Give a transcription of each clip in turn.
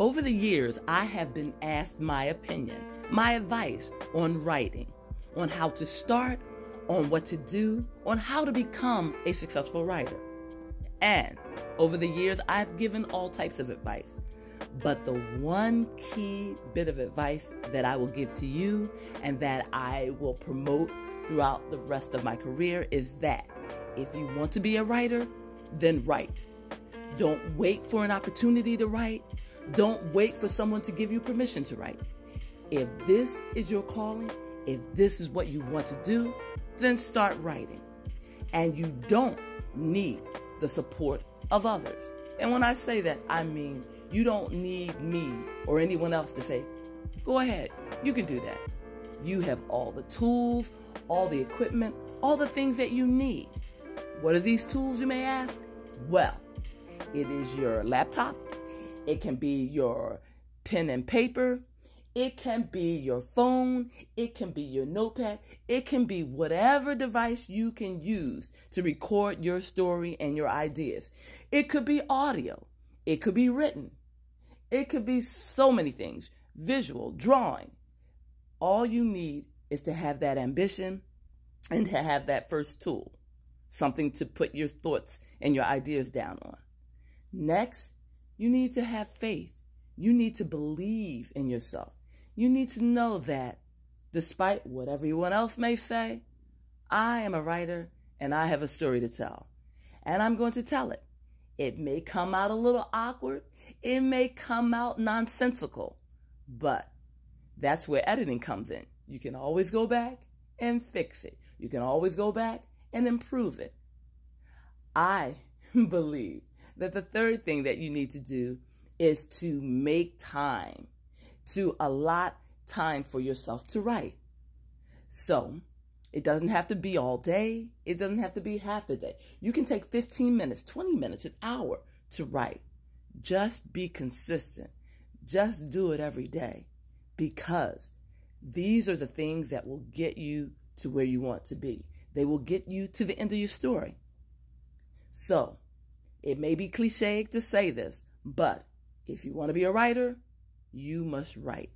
Over the years, I have been asked my opinion, my advice on writing, on how to start, on what to do, on how to become a successful writer. And over the years, I've given all types of advice. But the one key bit of advice that I will give to you and that I will promote throughout the rest of my career is that if you want to be a writer, then write. Don't wait for an opportunity to write. Don't wait for someone to give you permission to write. If this is your calling, if this is what you want to do, then start writing. And you don't need the support of others. And when I say that, I mean you don't need me or anyone else to say, go ahead, you can do that. You have all the tools, all the equipment, all the things that you need. What are these tools, you may ask? Well, it is your laptop. It can be your pen and paper. It can be your phone. It can be your notepad. It can be whatever device you can use to record your story and your ideas. It could be audio. It could be written. It could be so many things. Visual, drawing. All you need is to have that ambition and to have that first tool. Something to put your thoughts and your ideas down on. Next, you need to have faith. You need to believe in yourself. You need to know that despite what everyone else may say, I am a writer and I have a story to tell. And I'm going to tell it. It may come out a little awkward. It may come out nonsensical. But that's where editing comes in. You can always go back and fix it. You can always go back and improve it. I believe that the third thing that you need to do is to make time, to allot time for yourself to write. So it doesn't have to be all day. It doesn't have to be half the day. You can take 15 minutes, 20 minutes, an hour to write. Just be consistent. Just do it every day, because these are the things that will get you to where you want to be. They will get you to the end of your story. So it may be cliche to say this, but if you want to be a writer, you must write.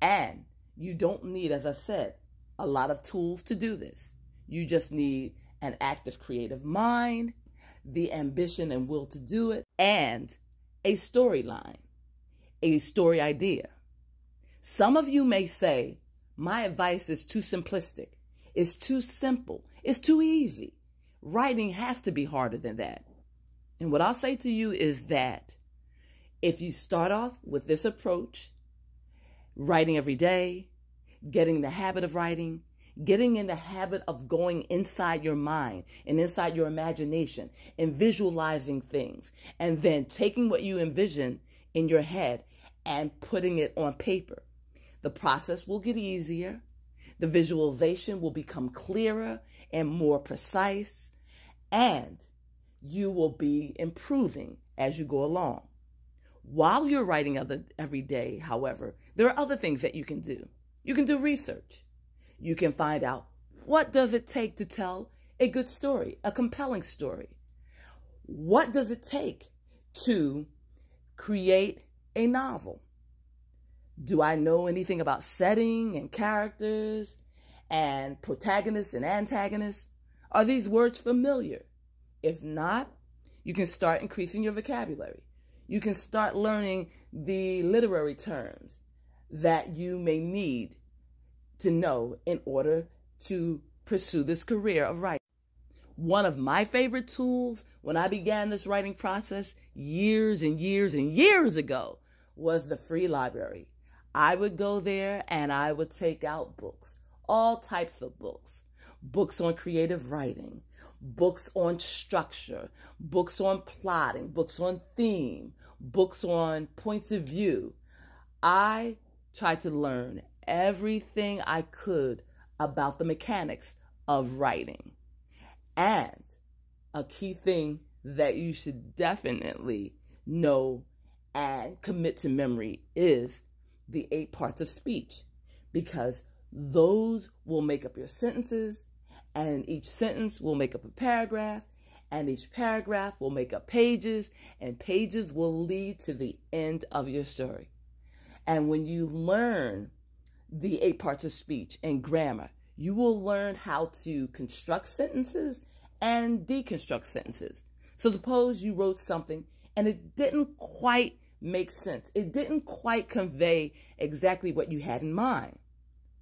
And you don't need, as I said, a lot of tools to do this. You just need an active creative mind, the ambition and will to do it, and a storyline, a story idea. Some of you may say, my advice is too simplistic. It's too simple. It's too easy. Writing has to be harder than that. And what I'll say to you is that if you start off with this approach, writing every day, getting the habit of writing, getting in the habit of going inside your mind and inside your imagination and visualizing things, and then taking what you envision in your head and putting it on paper, the process will get easier. The visualization will become clearer and more precise, and you will be improving as you go along. While you're writing every day, however, there are other things that you can do. You can do research. You can find out, what does it take to tell a good story, a compelling story? What does it take to create a novel? Do I know anything about setting and characters and protagonists and antagonists? Are these words familiar? If not, you can start increasing your vocabulary. You can start learning the literary terms that you may need to know in order to pursue this career of writing. One of my favorite tools when I began this writing process years and years and years ago was the free library. I would go there and I would take out books, all types of books, books on creative writing, books on structure, books on plotting, books on theme, books on points of view. I tried to learn everything I could about the mechanics of writing. And a key thing that you should definitely know and commit to memory is the 8 parts of speech, because those will make up your sentences, and each sentence will make up a paragraph, And each paragraph will make up pages, and pages will lead to the end of your story. And when you learn the 8 parts of speech and grammar, you will learn how to construct sentences and deconstruct sentences. So suppose you wrote something and it didn't quite make sense. It didn't quite convey exactly what you had in mind.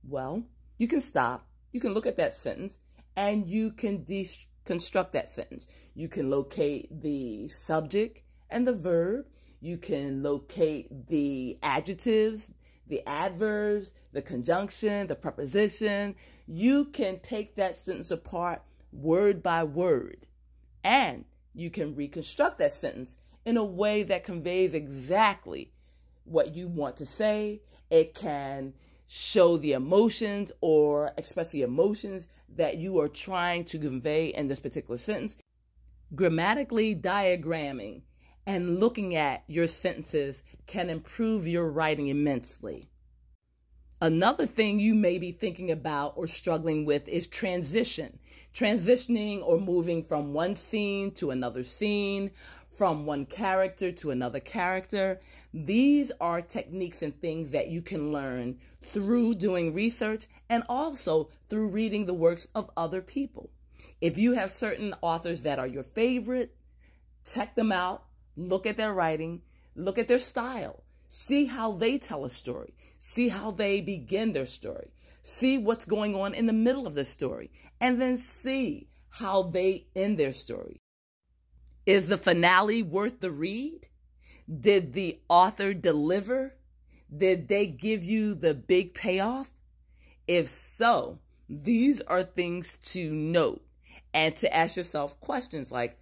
Well, you can stop, you can look at that sentence, and you can deconstruct that sentence. You can locate the subject and the verb. You can locate the adjectives, the adverbs, the conjunction, the preposition. You can take that sentence apart word by word, and you can reconstruct that sentence in a way that conveys exactly what you want to say. It can show the emotions or express the emotions that you are trying to convey in this particular sentence. Grammatically diagramming and looking at your sentences can improve your writing immensely. Another thing you may be thinking about or struggling with is transition. Transitioning or moving from one scene to another scene, from one character to another character. These are techniques and things that you can learn through doing research and also through reading the works of other people. If you have certain authors that are your favorite, check them out, look at their writing, look at their style, see how they tell a story, see how they begin their story, see what's going on in the middle of the story, and then see how they end their story. Is the finale worth the read? Did the author deliver? Did they give you the big payoff? If so, these are things to note and to ask yourself questions like,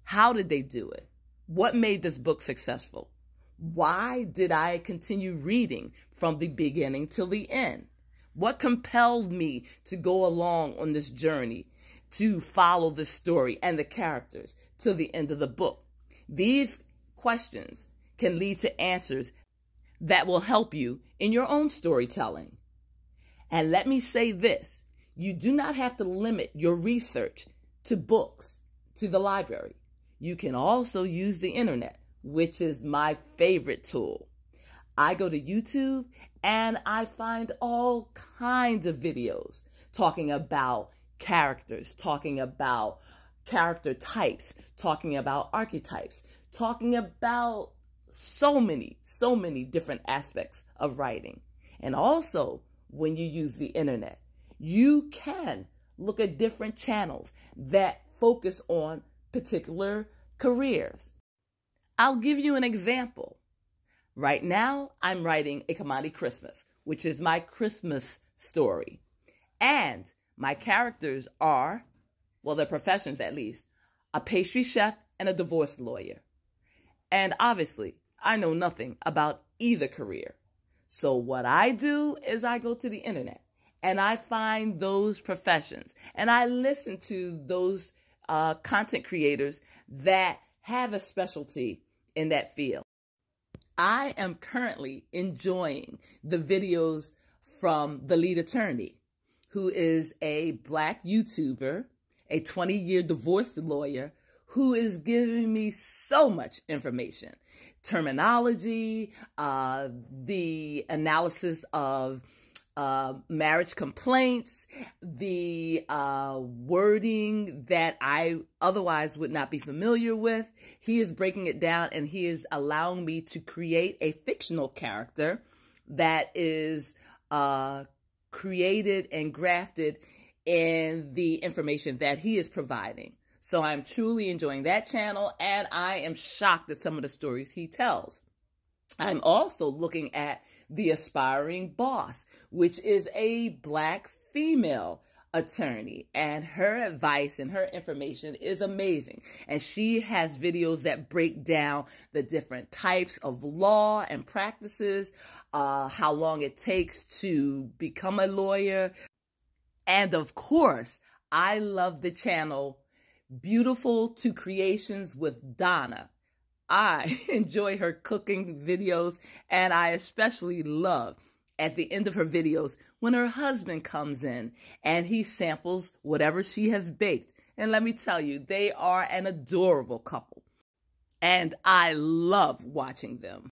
how did they do it? What made this book successful? Why did I continue reading from the beginning till the end? What compelled me to go along on this journey, to follow the story and the characters till the end of the book? These questions can lead to answers that will help you in your own storytelling. And let me say this, you do not have to limit your research to books, to the library. You can also use the internet, which is my favorite tool. I go to YouTube and I find all kinds of videos talking about characters, talking about character types, talking about archetypes, talking about so many different aspects of writing. And also, when you use the internet, you can look at different channels that focus on particular careers. I'll give you an example. Right now, I'm writing A Kamani Christmas, which is my Christmas story. And my characters are, well, their professions at least, a pastry chef and a divorce lawyer. And obviously, I know nothing about either career. So what I do is I go to the internet and I find those professions and I listen to those content creators that have a specialty in that field. I am currently enjoying the videos from The Lead Attorney, who is a Black YouTuber, a 20-year divorce lawyer, who is giving me so much information, terminology, the analysis of marriage complaints, the wording that I otherwise would not be familiar with. He is breaking it down and he is allowing me to create a fictional character that is created and grafted in the information that he is providing. So I'm truly enjoying that channel, and I am shocked at some of the stories he tells. I'm also looking at The Aspiring Boss, which is a Black female attorney, and her advice and her information is amazing. And she has videos that break down the different types of law and practices, how long it takes to become a lawyer. And of course, I love the channel Beautiful to Creations with Donna. I enjoy her cooking videos, and I especially love at the end of her videos when her husband comes in and he samples whatever she has baked And let me tell you, they are an adorable couple. And I love watching them.